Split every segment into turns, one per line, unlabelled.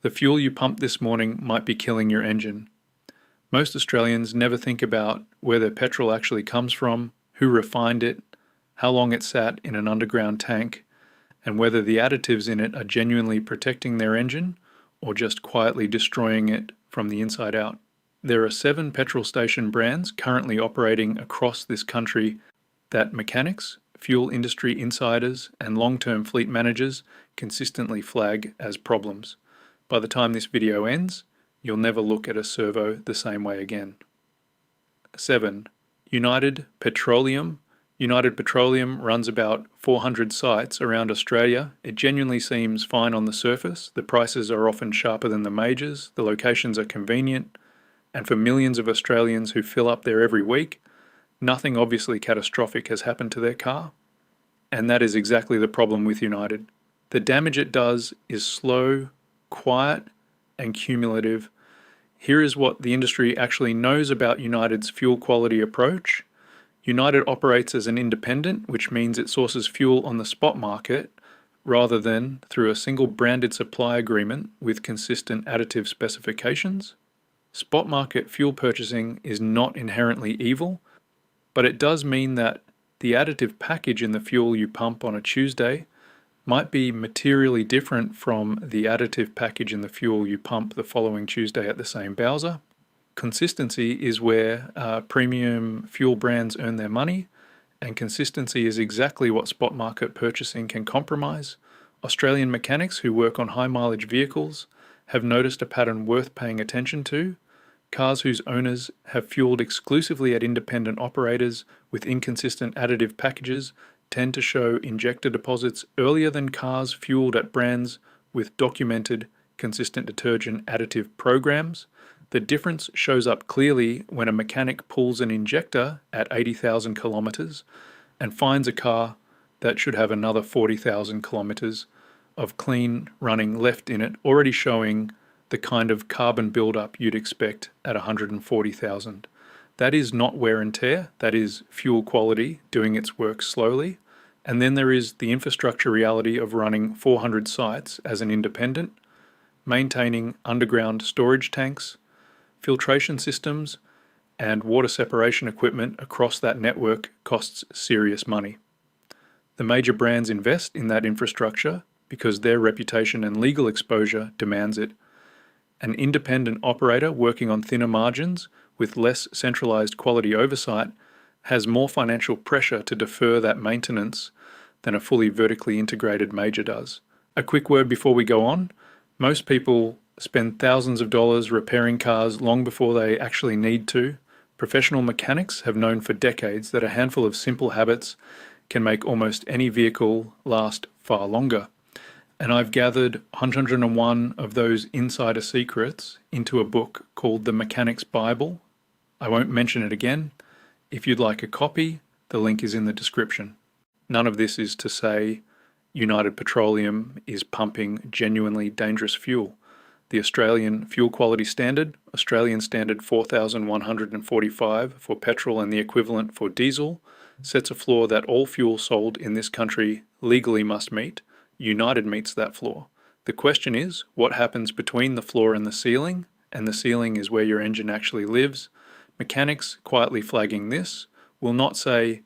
The fuel you pumped this morning might be killing your engine. Most Australians never think about where their petrol actually comes from, who refined it, how long it sat in an underground tank, and whether the additives in it are genuinely protecting their engine or just quietly destroying it from the inside out. There are 7 petrol station brands currently operating across this country that mechanics, fuel industry insiders, and long-term fleet managers consistently flag as problems. By the time this video ends, you'll never look at a servo the same way again. 7. United Petroleum. United Petroleum runs about 400 sites around Australia. It genuinely seems fine on the surface. The prices are often sharper than the majors, the locations are convenient, and for millions of Australians who fill up there every week, nothing obviously catastrophic has happened to their car. And that is exactly the problem with United. The damage it does is slow, quiet, and cumulative. Here is what the industry actually knows about United's fuel quality approach. United operates as an independent, which means it sources fuel on the spot market rather than through a single branded supply agreement with consistent additive specifications. Spot market fuel purchasing is not inherently evil, but it does mean that the additive package in the fuel you pump on a Tuesday might be materially different from the additive package in the fuel you pump the following Tuesday at the same bowser. Consistency is where premium fuel brands earn their money, and consistency is exactly what spot market purchasing can compromise. Australian mechanics who work on high mileage vehicles have noticed a pattern worth paying attention to. Cars whose owners have fueled exclusively at independent operators with inconsistent additive packages tend to show injector deposits earlier than cars fueled at brands with documented consistent detergent additive programs. The difference shows up clearly when a mechanic pulls an injector at 80,000 kilometers and finds a car that should have another 40,000 kilometers of clean running left in it, already showing the kind of carbon buildup you'd expect at 140,000. That is not wear and tear, that is fuel quality doing its work slowly. And then there is the infrastructure reality of running 400 sites as an independent, maintaining underground storage tanks, filtration systems, and water separation equipment across that network costs serious money. The major brands invest in that infrastructure because their reputation and legal exposure demands it. An independent operator working on thinner margins with less centralized quality oversight has more financial pressure to defer that maintenance than a fully vertically integrated major does. A quick word before we go on. Most people spend thousands of dollars repairing cars long before they actually need to. Professional mechanics have known for decades that a handful of simple habits can make almost any vehicle last far longer. And I've gathered 101 of those insider secrets into a book called The Mechanic's Bible. I won't mention it again. If you'd like a copy, the link is in the description. None of this is to say United Petroleum is pumping genuinely dangerous fuel. The Australian Fuel Quality Standard, Australian Standard 4145 for petrol and the equivalent for diesel, sets a floor that all fuel sold in this country legally must meet. United meets that floor. The question is, what happens between the floor and the ceiling is where your engine actually lives. Mechanics quietly flagging this will not say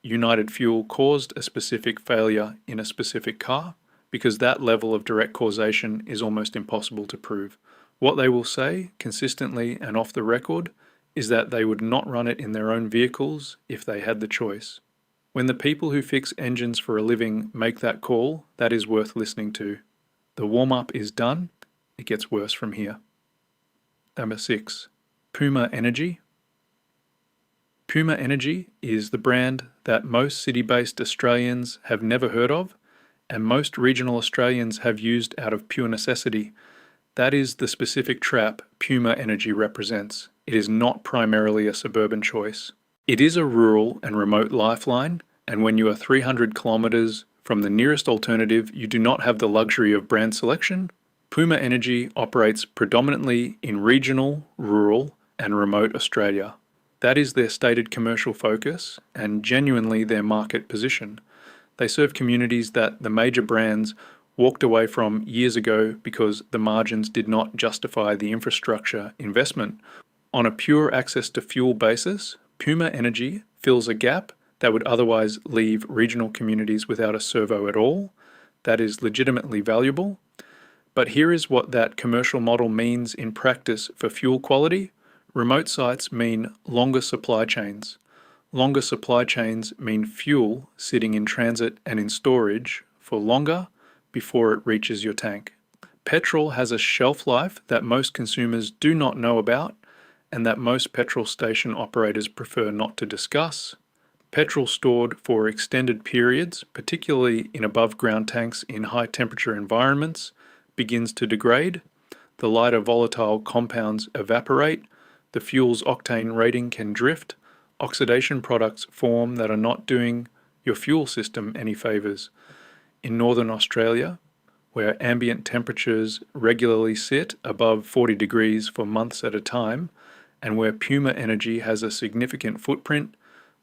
United Fuel caused a specific failure in a specific car, because that level of direct causation is almost impossible to prove. What they will say, consistently and off the record, is that they would not run it in their own vehicles if they had the choice. When the people who fix engines for a living make that call, that is worth listening to. The warm-up is done, it gets worse from here. Number 6. Puma Energy. Puma Energy is the brand that most city-based Australians have never heard of, and most regional Australians have used out of pure necessity. That is the specific trap Puma Energy represents. It is not primarily a suburban choice. It is a rural and remote lifeline, and when you are 300 kilometers from the nearest alternative, you do not have the luxury of brand selection. Puma Energy operates predominantly in regional, rural, and remote Australia. That is their stated commercial focus and genuinely their market position. They serve communities that the major brands walked away from years ago because the margins did not justify the infrastructure investment. On a pure access to fuel basis, Puma Energy fills a gap that would otherwise leave regional communities without a servo at all. That is legitimately valuable. But here is what that commercial model means in practice for fuel quality. Remote sites mean longer supply chains. Longer supply chains mean fuel sitting in transit and in storage for longer before it reaches your tank. Petrol has a shelf life that most consumers do not know about and that most petrol station operators prefer not to discuss. Petrol stored for extended periods, particularly in above-ground tanks in high-temperature environments, begins to degrade. The lighter volatile compounds evaporate. The fuel's octane rating can drift. Oxidation products form that are not doing your fuel system any favours. In northern Australia, where ambient temperatures regularly sit above 40 degrees for months at a time, and where Puma Energy has a significant footprint,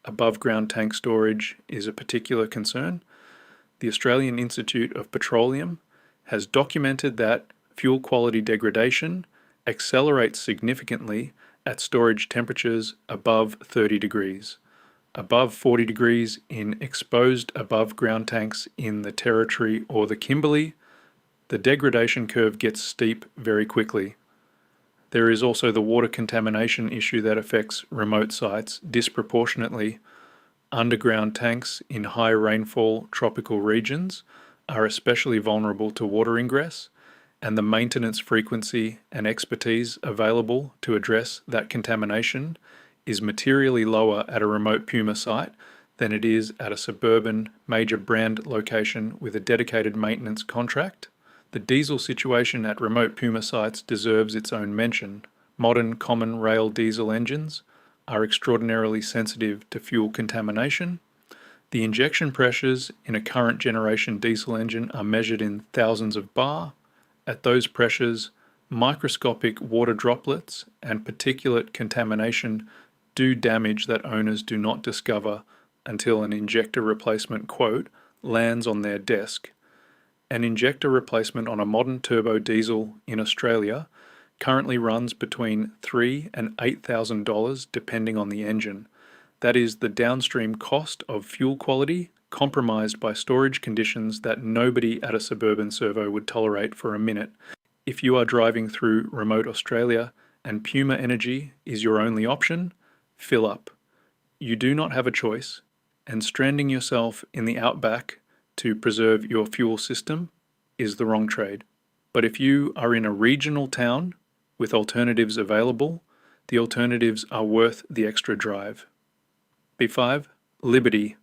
above-ground tank storage is a particular concern. The Australian Institute of Petroleum has documented that fuel quality degradation accelerates significantly at storage temperatures above 30 degrees. Above 40 degrees in exposed above-ground tanks in the Territory or the Kimberley, the degradation curve gets steep very quickly. There is also the water contamination issue that affects remote sites disproportionately. Underground tanks in high rainfall tropical regions are especially vulnerable to water ingress, and the maintenance frequency and expertise available to address that contamination is materially lower at a remote Puma site than it is at a suburban major brand location with a dedicated maintenance contract. The diesel situation at remote Puma sites deserves its own mention. Modern common rail diesel engines are extraordinarily sensitive to fuel contamination. The injection pressures in a current generation diesel engine are measured in thousands of bar. At those pressures, microscopic water droplets and particulate contamination do damage that owners do not discover until an injector replacement quote lands on their desk. An injector replacement on a modern turbo diesel in Australia currently runs between $3,000 and $8,000 depending on the engine. That is the downstream cost of fuel quality compromised by storage conditions that nobody at a suburban servo would tolerate for a minute. If you are driving through remote Australia and Puma Energy is your only option, fill up. You do not have a choice, and stranding yourself in the outback to preserve your fuel system is the wrong trade. But if you are in a regional town with alternatives available, the alternatives are worth the extra drive. B5. Liberty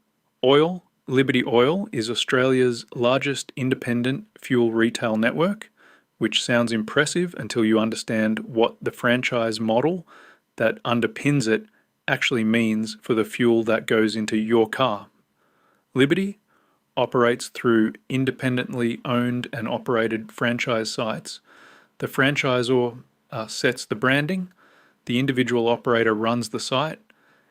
Oil. Liberty Oil is Australia's largest independent fuel retail network, which sounds impressive until you understand what the franchise model that underpins it actually means for the fuel that goes into your car. Liberty operates through independently owned and operated franchise sites. The franchisor sets the branding, the individual operator runs the site,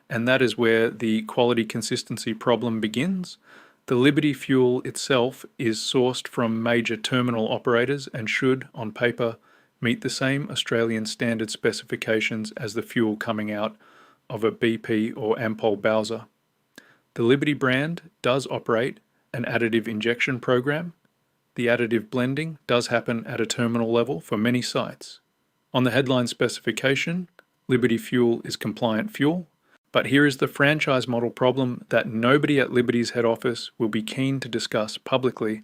and that is where the quality consistency problem begins. The Liberty fuel itself is sourced from major terminal operators and should, on paper, meet the same Australian standard specifications as the fuel coming out of a BP or Ampol Bowser. The Liberty brand does operate an additive injection program. The additive blending does happen at a terminal level for many sites. On the headline specification, Liberty fuel is compliant fuel. But here is the franchise model problem that nobody at Liberty's head office will be keen to discuss publicly.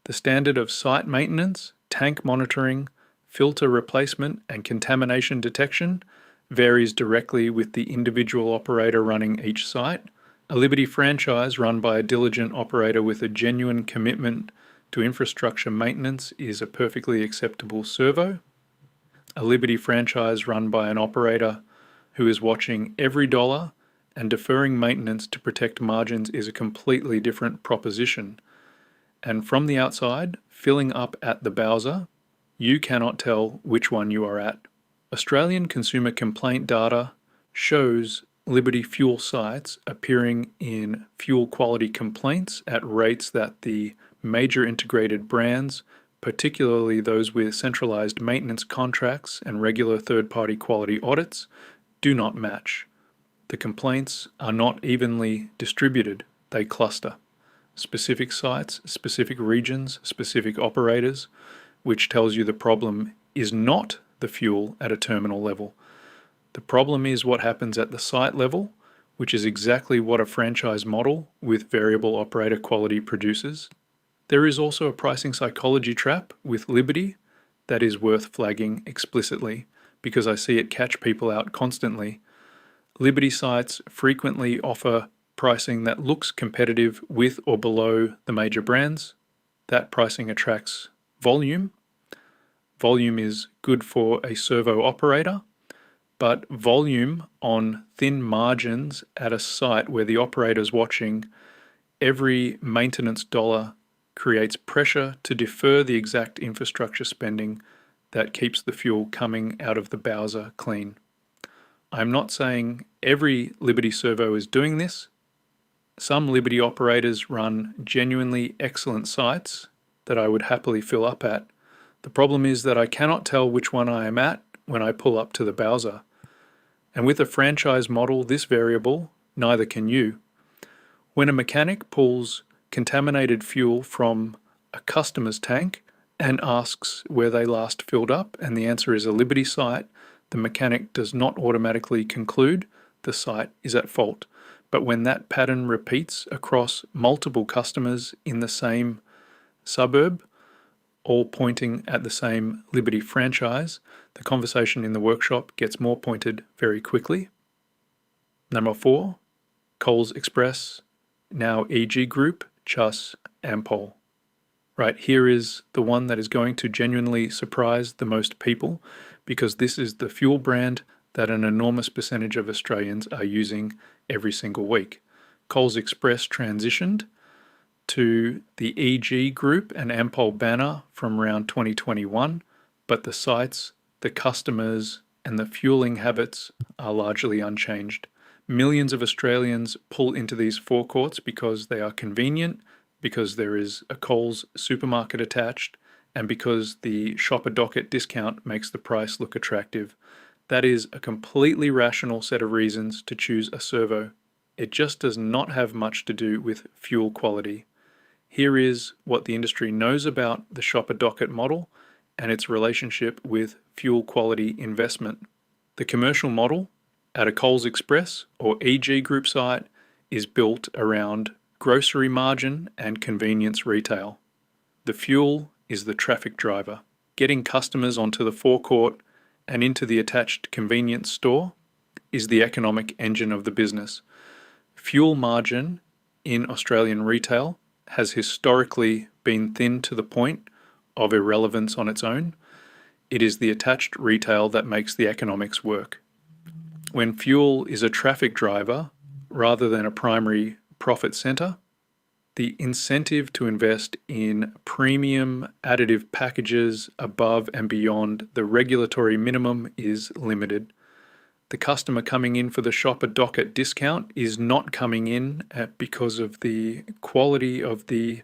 The standard of site maintenance, tank monitoring, filter replacement, and contamination detection varies directly with the individual operator running each site. A Liberty franchise run by a diligent operator with a genuine commitment to infrastructure maintenance is a perfectly acceptable servo. A Liberty franchise run by an operator who is watching every dollar and deferring maintenance to protect margins is a completely different proposition. And from the outside, filling up at the Bowser, you cannot tell which one you are at. Australian consumer complaint data shows Liberty fuel sites appearing in fuel quality complaints at rates that the major integrated brands, particularly those with centralized maintenance contracts and regular third-party quality audits, do not match. The complaints are not evenly distributed, they cluster. Specific sites, specific regions, specific operators, which tells you the problem is not the fuel at a terminal level. The problem is what happens at the site level, which is exactly what a franchise model with variable operator quality produces. There is also a pricing psychology trap with Liberty that is worth flagging explicitly because I see it catch people out constantly. Liberty sites frequently offer pricing that looks competitive with or below the major brands. That pricing attracts volume. Volume is good for a servo operator, but volume on thin margins at a site where the operator's watching, every maintenance dollar creates pressure to defer the exact infrastructure spending that keeps the fuel coming out of the Bowser clean. I'm not saying every Liberty servo is doing this. Some Liberty operators run genuinely excellent sites that I would happily fill up at. The problem is that I cannot tell which one I am at when I pull up to the Bowser. And with a franchise model this variable, neither can you. When a mechanic pulls contaminated fuel from a customer's tank and asks where they last filled up, and the answer is a Liberty site, the mechanic does not automatically conclude the site is at fault. But when that pattern repeats across multiple customers in the same suburb, all pointing at the same Liberty franchise, the conversation in the workshop gets more pointed very quickly. Number 4, Coles Express, now EG Group, Chas, Ampol. Right, here is the one that is going to genuinely surprise the most people because this is the fuel brand that an enormous percentage of Australians are using every single week. Coles Express transitioned to the EG Group and Ampol banner from around 2021, but the sites, the customers, and the fueling habits are largely unchanged. Millions of Australians pull into these forecourts because they are convenient, because there is a Coles supermarket attached, and because the shopper docket discount makes the price look attractive. That is a completely rational set of reasons to choose a servo. It just does not have much to do with fuel quality. Here is what the industry knows about the shopper docket model and its relationship with fuel quality investment. The commercial model at a Coles Express or EG Group site is built around grocery margin and convenience retail. The fuel is the traffic driver. Getting customers onto the forecourt and into the attached convenience store is the economic engine of the business. Fuel margin in Australian retail has historically been thin to the point of irrelevance on its own. It is the attached retail that makes the economics work. When fuel is a traffic driver rather than a primary profit center, the incentive to invest in premium additive packages above and beyond the regulatory minimum is limited. The customer coming in for the shopper docket discount is not coming in because of the quality of the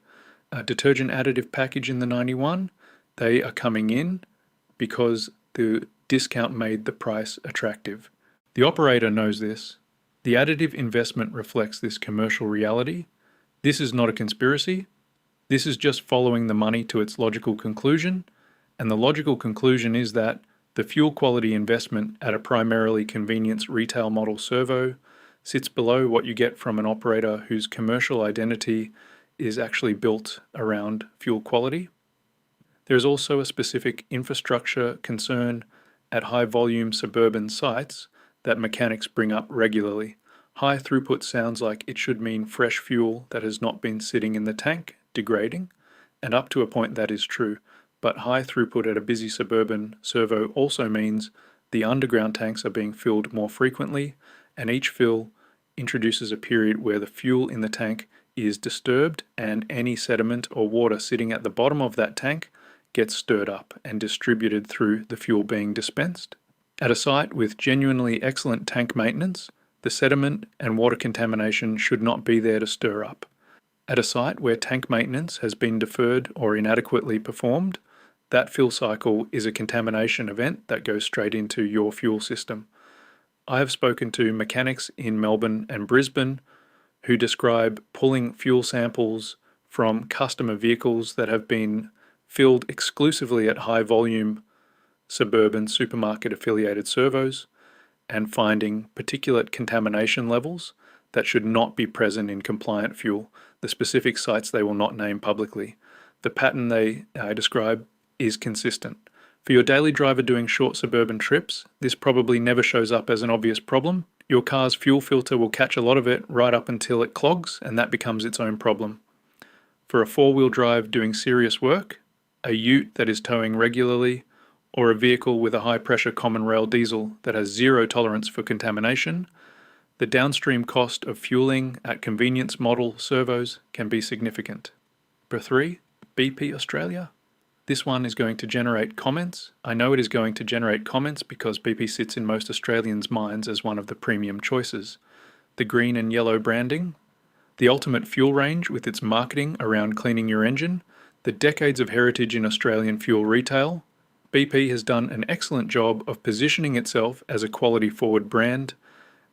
detergent additive package in the 91. They are coming in because the discount made the price attractive. The operator knows this. The additive investment reflects this commercial reality. This is not a conspiracy. This is just following the money to its logical conclusion. And the logical conclusion is that the fuel quality investment at a primarily convenience retail model servo sits below what you get from an operator whose commercial identity is actually built around fuel quality. There is also a specific infrastructure concern at high volume suburban sites that mechanics bring up regularly. High throughput sounds like it should mean fresh fuel that has not been sitting in the tank, degrading, and up to a point that is true. But high throughput at a busy suburban servo also means the underground tanks are being filled more frequently, and each fill introduces a period where the fuel in the tank is disturbed and any sediment or water sitting at the bottom of that tank gets stirred up and distributed through the fuel being dispensed. At a site with genuinely excellent tank maintenance, the sediment and water contamination should not be there to stir up. At a site where tank maintenance has been deferred or inadequately performed, that fuel cycle is a contamination event that goes straight into your fuel system. I have spoken to mechanics in Melbourne and Brisbane who describe pulling fuel samples from customer vehicles that have been filled exclusively at high volume suburban supermarket affiliated servos and finding particulate contamination levels that should not be present in compliant fuel. The specific sites they will not name publicly. The pattern they describe is consistent. For your daily driver doing short suburban trips, this probably never shows up as an obvious problem. Your car's fuel filter will catch a lot of it right up until it clogs, and that becomes its own problem. For a four-wheel drive doing serious work, a ute that is towing regularly, or a vehicle with a high-pressure common rail diesel that has zero tolerance for contamination, the downstream cost of fueling at convenience model servos can be significant. Number 3, BP Australia. This one is going to generate comments. I know it is going to generate comments because BP sits in most Australians' minds as one of the premium choices. The green and yellow branding, the ultimate fuel range with its marketing around cleaning your engine, the decades of heritage in Australian fuel retail. BP has done an excellent job of positioning itself as a quality-forward brand,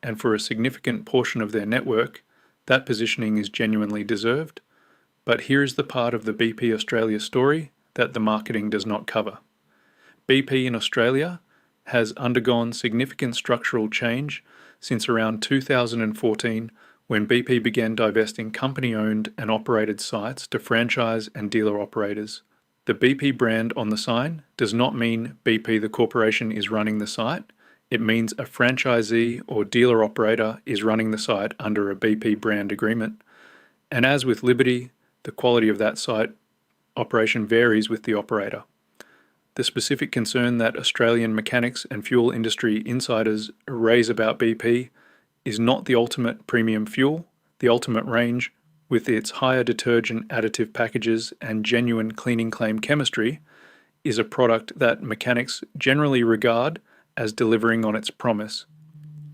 and for a significant portion of their network, that positioning is genuinely deserved. But here is the part of the BP Australia story that the marketing does not cover. BP in Australia has undergone significant structural change since around 2014, when BP began divesting company-owned and operated sites to franchise and dealer operators. The BP brand on the sign does not mean BP the corporation is running the site. It means a franchisee or dealer operator is running the site under a BP brand agreement. And as with Liberty, the quality of that site operation varies with the operator. The specific concern that Australian mechanics and fuel industry insiders raise about BP is not the ultimate premium fuel. The ultimate range, with its higher detergent additive packages and genuine cleaning claim chemistry, is a product that mechanics generally regard as delivering on its promise.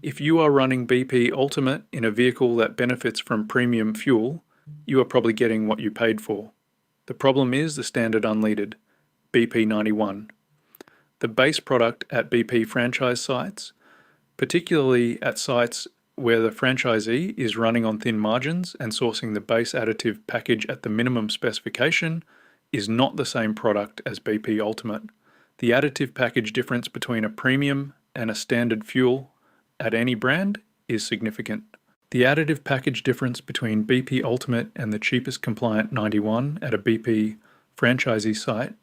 If you are running BP Ultimate in a vehicle that benefits from premium fuel, you are probably getting what you paid for. The problem is the standard unleaded, BP 91. The base product at BP franchise sites, particularly at sites where the franchisee is running on thin margins and sourcing the base additive package at the minimum specification, is not the same product as BP Ultimate. The additive package difference between a premium and a standard fuel at any brand is significant. The additive package difference between BP Ultimate and the cheapest compliant 91 at a BP franchisee site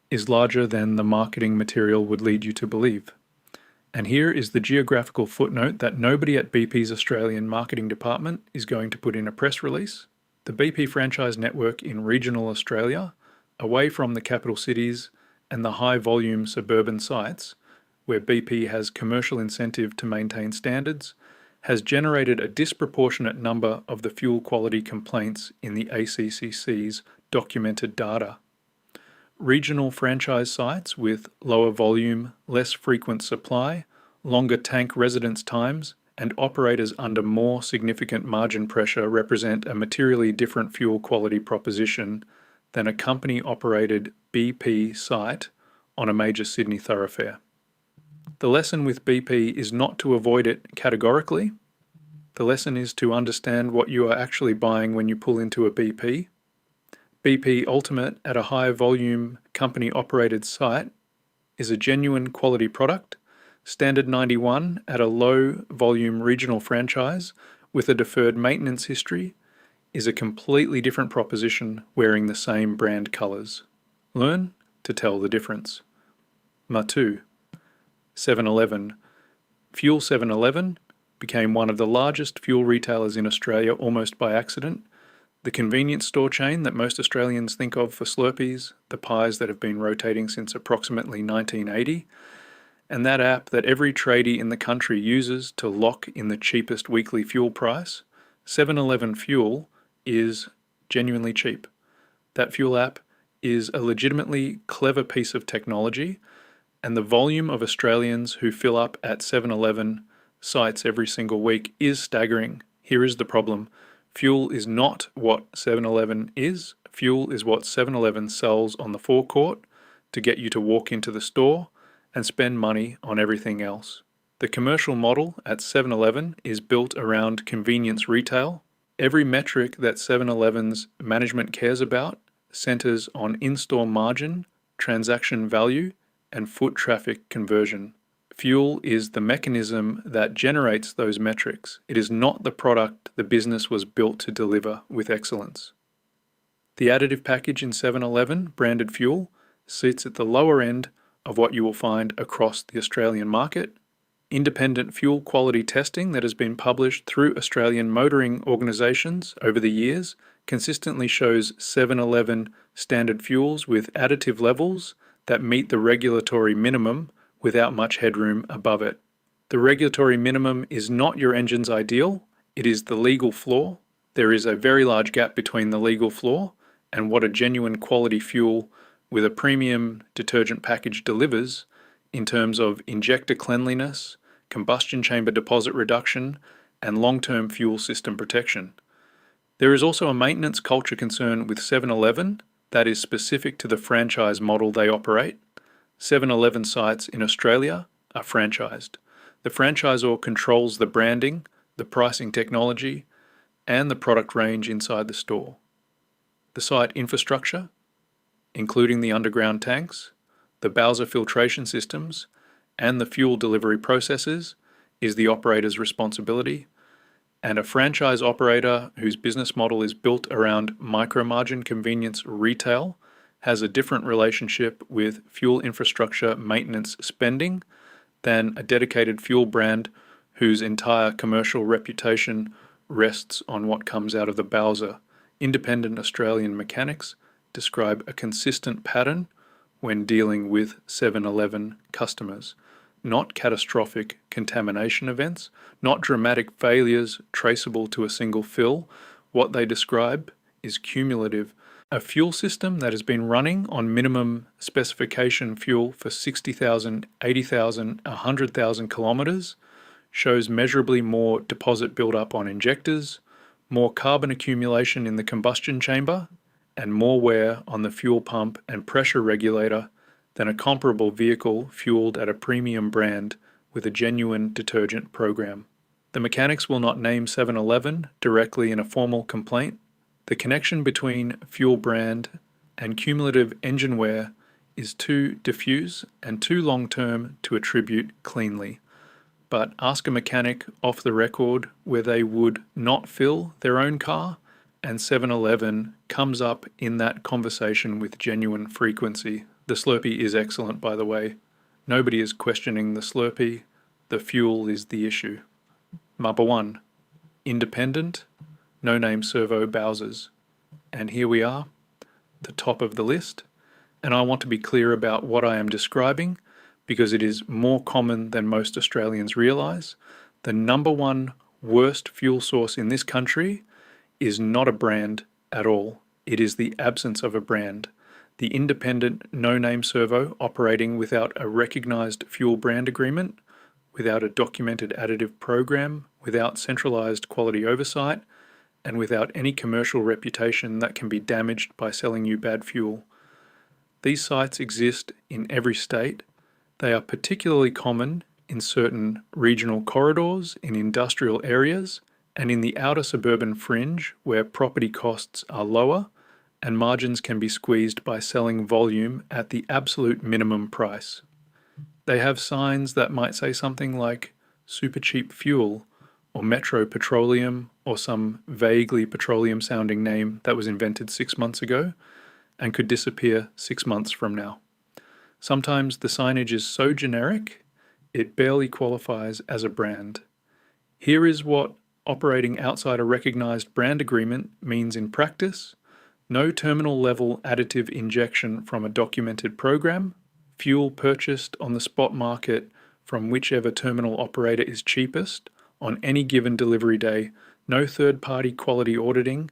is larger than the marketing material would lead you to believe. And here is the geographical footnote that nobody at BP's Australian marketing department is going to put in a press release. The BP franchise network in regional Australia, away from the capital cities and the high-volume suburban sites, where BP has commercial incentive to maintain standards, has generated a disproportionate number of the fuel quality complaints in the ACCC's documented data. Regional franchise sites with lower volume, less frequent supply, longer tank residence times, and operators under more significant margin pressure represent a materially different fuel quality proposition than a company-operated BP site on a major Sydney thoroughfare. The lesson with BP is not to avoid it categorically. The lesson is to understand what you are actually buying when you pull into a BP. BP Ultimate at a high-volume company-operated site is a genuine quality product. Standard 91 at a low-volume regional franchise with a deferred maintenance history is a completely different proposition wearing the same brand colours. Learn to tell the difference. Matu. 7-Eleven. Fuel 7-Eleven became one of the largest fuel retailers in Australia almost by accident. The convenience store chain that most Australians think of for Slurpees, the pies that have been rotating since approximately 1980, and that app that every tradie in the country uses to lock in the cheapest weekly fuel price. 7-Eleven Fuel is genuinely cheap. That fuel app is a legitimately clever piece of technology, and the volume of Australians who fill up at 7-Eleven sites every single week is staggering. Here is the problem. Fuel is not what 7-Eleven is. Fuel is what 7-Eleven sells on the forecourt to get you to walk into the store and spend money on everything else. The commercial model at 7-Eleven is built around convenience retail. Every metric that 7-Eleven's management cares about centers on in-store margin, transaction value, and foot traffic conversion. Fuel is the mechanism that generates those metrics. It is not the product the business was built to deliver with excellence. The additive package in 7-Eleven branded fuel sits at the lower end of what you will find across the Australian market. Independent fuel quality testing that has been published through Australian motoring organisations over the years consistently shows 7-Eleven standard fuels with additive levels that meet the regulatory minimum without much headroom above it. The regulatory minimum is not your engine's ideal, it is the legal floor. There is a very large gap between the legal floor and what a genuine quality fuel with a premium detergent package delivers in terms of injector cleanliness, combustion chamber deposit reduction, and long-term fuel system protection. There is also a maintenance culture concern with 7-Eleven that is specific to the franchise model they operate. 7-Eleven sites in Australia are franchised. The franchisor controls the branding, the pricing technology, and the product range inside the store. The site infrastructure, including the underground tanks, the Bowser filtration systems, and the fuel delivery processes, is the operator's responsibility, and a franchise operator whose business model is built around micro-margin convenience retail has a different relationship with fuel infrastructure maintenance spending than a dedicated fuel brand whose entire commercial reputation rests on what comes out of the Bowser. Independent Australian mechanics describe a consistent pattern when dealing with 7-Eleven customers. Not catastrophic contamination events, not dramatic failures traceable to a single fill. What they describe is cumulative. A fuel system that has been running on minimum specification fuel for 60,000, 80,000, 100,000 kilometres shows measurably more deposit buildup on injectors, more carbon accumulation in the combustion chamber, and more wear on the fuel pump and pressure regulator than a comparable vehicle fueled at a premium brand with a genuine detergent program. The mechanics will not name 7-Eleven directly in a formal complaint. The connection between fuel brand and cumulative engine wear is too diffuse and too long-term to attribute cleanly. But ask a mechanic off the record where they would not fill their own car, and 7-Eleven comes up in that conversation with genuine frequency. The Slurpee is excellent, by the way. Nobody is questioning the Slurpee. The fuel is the issue. Number 1. Independent, no-name servo Bowsers. And here we are, the top of the list. And I want to be clear about what I am describing because it is more common than most Australians realise. The number 1 worst fuel source in this country is not a brand at all. It is the absence of a brand. The independent no-name servo operating without a recognised fuel brand agreement, without a documented additive program, without centralised quality oversight, and without any commercial reputation that can be damaged by selling you bad fuel. These sites exist in every state. They are particularly common in certain regional corridors, in industrial areas, and in the outer suburban fringe where property costs are lower and margins can be squeezed by selling volume at the absolute minimum price. They have signs that might say something like super cheap fuel or Metro Petroleum or some vaguely petroleum sounding name that was invented 6 months ago and could disappear 6 months from now. Sometimes the signage is so generic it barely qualifies as a brand. Here is what operating outside a recognized brand agreement means in practice. No terminal level additive injection from a documented program, fuel purchased on the spot market from whichever terminal operator is cheapest on any given delivery day, no third-party quality auditing,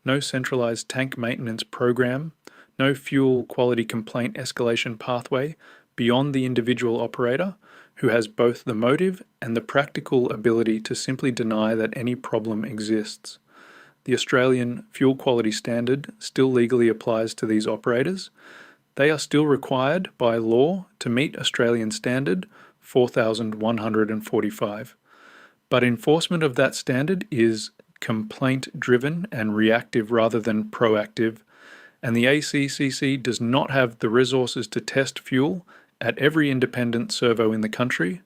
no centralized tank maintenance program, no fuel quality complaint escalation pathway beyond the individual operator who has both the motive and the practical ability to simply deny that any problem exists. The Australian Fuel Quality Standard still legally applies to these operators. They are still required by law to meet Australian Standard 4145. But enforcement of that standard is complaint-driven and reactive rather than proactive, and the ACCC does not have the resources to test fuel at every independent servo in the country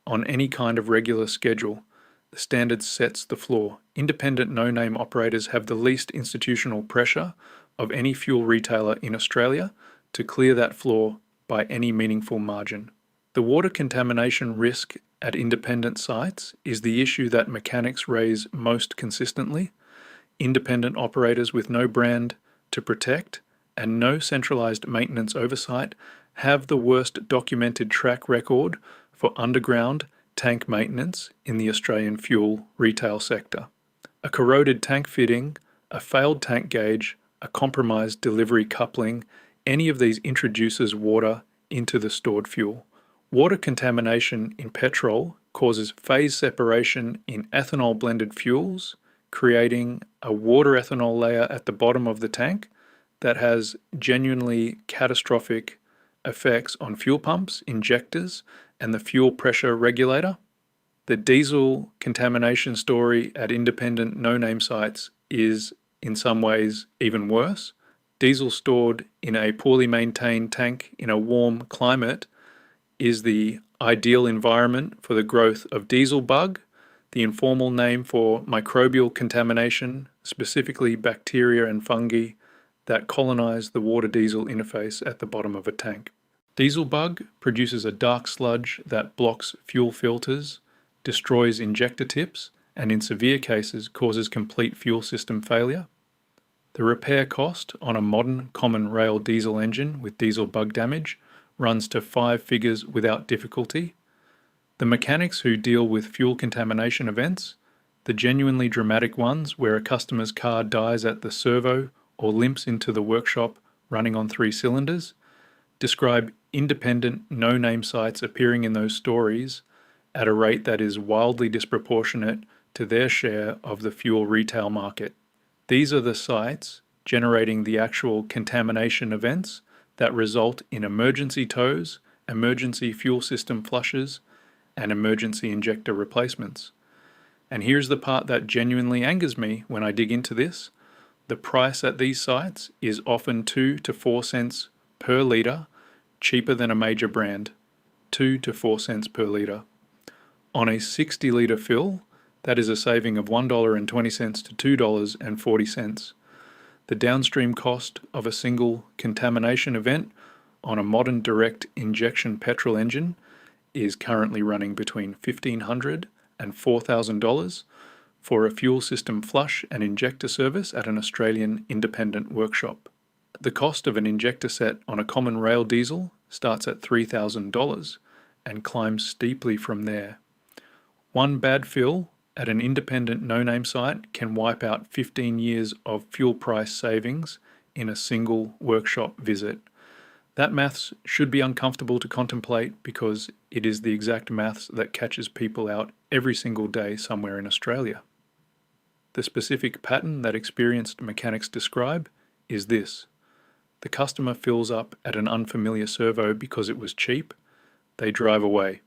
on any kind of regular schedule. The standard sets the floor. Independent no-name operators have the least institutional pressure of any fuel retailer in Australia to clear that floor by any meaningful margin. The water contamination risk at independent sites is the issue that mechanics raise most consistently. Independent operators with no brand to protect and no centralized maintenance oversight have the worst documented track record for underground tank maintenance in the Australian fuel retail sector. A corroded tank fitting, a failed tank gauge, a compromised delivery coupling, any of these introduces water into the stored fuel. Water contamination in petrol causes phase separation in ethanol blended fuels, creating a water ethanol layer at the bottom of the tank that has genuinely catastrophic effects on fuel pumps, injectors, and the fuel pressure regulator. The diesel contamination story at independent no-name sites is in some ways even worse. Diesel stored in a poorly maintained tank in a warm climate is the ideal environment for the growth of diesel bug, the informal name for microbial contamination, specifically bacteria and fungi that colonize the water-diesel interface at the bottom of a tank. Diesel bug produces a dark sludge that blocks fuel filters, destroys injector tips, and in severe cases causes complete fuel system failure. The repair cost on a modern common rail diesel engine with diesel bug damage runs to 5 figures without difficulty. The mechanics who deal with fuel contamination events, the genuinely dramatic ones where a customer's car dies at the servo or limps into the workshop running on 3 cylinders, describe independent no-name sites appearing in those stories at a rate that is wildly disproportionate to their share of the fuel retail market. These are the sites generating the actual contamination events that result in emergency tows, emergency fuel system flushes, and emergency injector replacements. And here's the part that genuinely angers me when I dig into this. The price at these sites is often 2 to 4 cents per litre cheaper than a major brand. 2 to 4 cents per litre. On a 60 litre fill, that is a saving of $1.20 to $2.40. The downstream cost of a single contamination event on a modern direct injection petrol engine is currently running between $1,500 and $4,000 for a fuel system flush and injector service at an Australian independent workshop. The cost of an injector set on a common rail diesel starts at $3,000 and climbs steeply from there. One bad fill at an independent no-name site can wipe out 15 years of fuel price savings in a single workshop visit. That maths should be uncomfortable to contemplate because it is the exact maths that catches people out every single day somewhere in Australia. The specific pattern that experienced mechanics describe is this. The customer fills up at an unfamiliar servo because it was cheap. They drive away.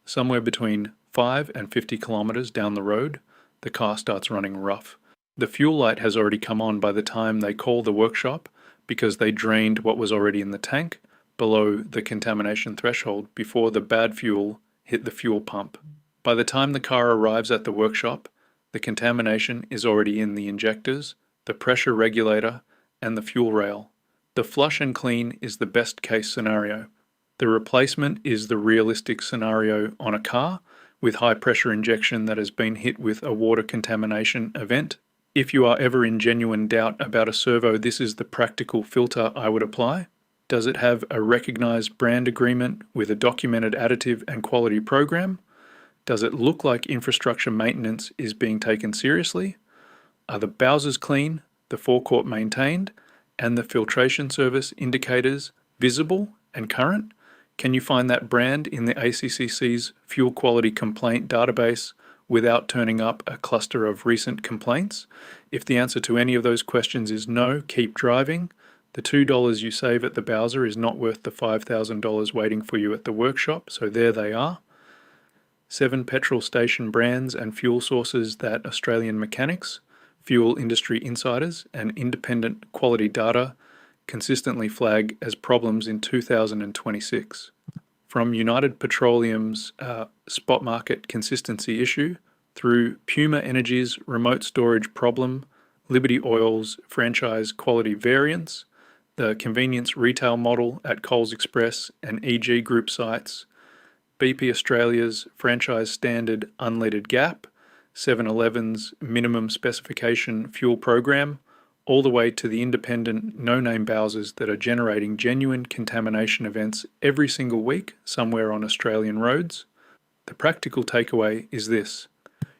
Somewhere between 5 and 50 kilometers down the road, the car starts running rough. The fuel light has already come on by the time they call the workshop because they drained what was already in the tank below the contamination threshold before the bad fuel hit the fuel pump. By the time the car arrives at the workshop, the contamination is already in the injectors, the pressure regulator, and the fuel rail. The flush and clean is the best case scenario. The replacement is the realistic scenario on a car with high pressure injection that has been hit with a water contamination event. If you are ever in genuine doubt about a servo, this is the practical filter I would apply. Does it have a recognized brand agreement with a documented additive and quality program? Does it look like infrastructure maintenance is being taken seriously? Are the bowsers clean, the forecourt maintained, and the filtration service indicators visible and current? Can you find that brand in the ACCC's fuel quality complaint database without turning up a cluster of recent complaints? If the answer to any of those questions is no, keep driving. The $2 you save at the Bowser is not worth the $5,000 waiting for you at the workshop, so there they are. 7 petrol station brands and fuel sources that Australian mechanics, fuel industry insiders, and independent quality data consistently flag as problems in 2026. From United Petroleum's spot market consistency issue through Puma Energy's remote storage problem, Liberty Oil's franchise quality variance, the convenience retail model at Coles Express and EG Group sites, BP Australia's franchise standard unleaded gap, 7-Eleven's minimum specification fuel program, all the way to the independent no-name Bowsers that are generating genuine contamination events every single week somewhere on Australian roads. The practical takeaway is this: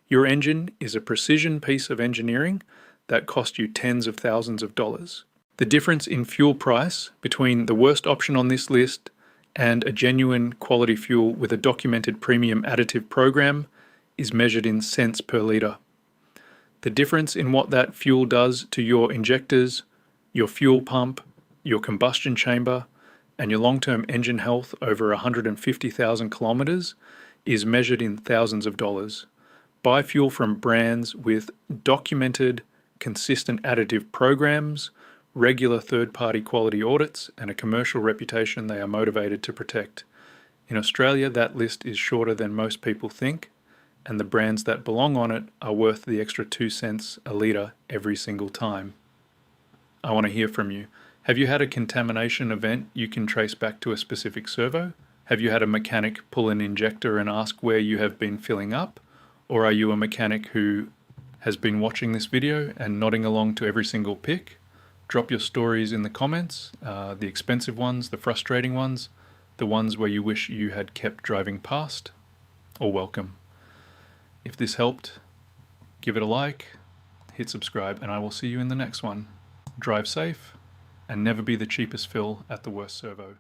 your engine is a precision piece of engineering that cost you tens of thousands of dollars. The difference in fuel price between the worst option on this list and a genuine quality fuel with a documented premium additive program is measured in cents per litre. The difference in what that fuel does to your injectors, your fuel pump, your combustion chamber, and your long-term engine health over 150,000 kilometres is measured in thousands of dollars. Buy fuel from brands with documented, consistent additive programs, regular third-party quality audits, and a commercial reputation they are motivated to protect. In Australia, that list is shorter than most people think, and the brands that belong on it are worth the extra 2 cents a litre every single time. I want to hear from you. Have you had a contamination event you can trace back to a specific servo? Have you had a mechanic pull an injector and ask where you have been filling up? Or are you a mechanic who has been watching this video and nodding along to every single pick? Drop your stories in the comments, the expensive ones, the frustrating ones, the ones where you wish you had kept driving past, or welcome. If this helped, give it a like, hit subscribe, and I will see you in the next one. Drive safe, and never be the cheapest fill at the worst servo.